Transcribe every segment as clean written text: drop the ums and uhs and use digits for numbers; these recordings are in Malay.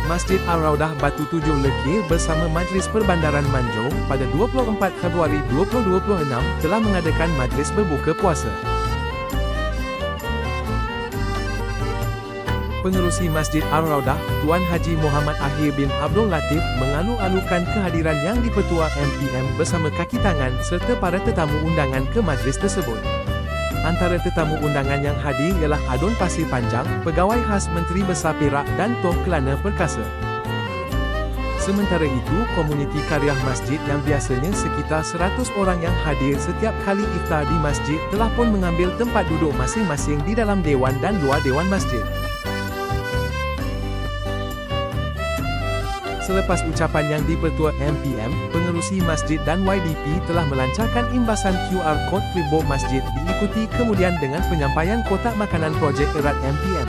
Masjid Ar-Raudah Batu Tujuh Lekir bersama Majlis Perbandaran Manjung pada 24 Februari 2026 telah mengadakan majlis berbuka puasa. Pengerusi Masjid Ar-Raudah, Tuan Haji Muhammad Ahir bin Abdul Latif mengalu-alukan kehadiran Yang di-Pertua MPM bersama kaki tangan serta para tetamu undangan ke majlis tersebut. Antara tetamu undangan yang hadir ialah Adun Pasir Panjang, Pegawai Khas Menteri Besar Perak dan Toh Kelana Perkasa. Sementara itu, komuniti Karyah Masjid yang biasanya sekitar 100 orang yang hadir setiap kali iftar di masjid telah pun mengambil tempat duduk masing-masing di dalam dewan dan luar dewan masjid. Selepas ucapan Yang di-Pertua MPM, pengerusi masjid dan YDP telah melancarkan imbasan QR Code Flipboard Masjid diikuti kemudian dengan penyampaian kotak makanan projek erat MPM.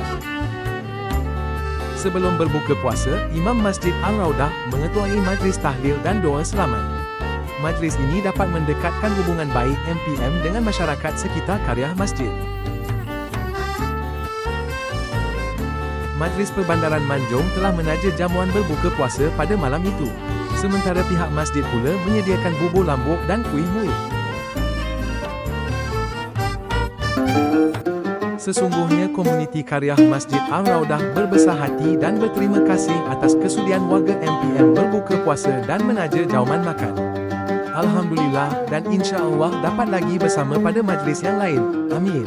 Sebelum berbuka puasa, Imam Masjid Ar-Raudah mengetuai majlis tahlil dan doa selamat. Majlis ini dapat mendekatkan hubungan baik MPM dengan masyarakat sekitar Karyah Masjid. Majlis Perbandaran Manjung telah menaja jamuan berbuka puasa pada malam itu. Sementara pihak masjid pula menyediakan bubur lambuk dan kuih muih. Sesungguhnya komuniti Karyah Masjid Ar-Raudah berbesar hati dan berterima kasih atas kesudian warga MPM berbuka puasa dan menaja jauman makan. Alhamdulillah dan insya-Allah dapat lagi bersama pada majlis yang lain. Amin.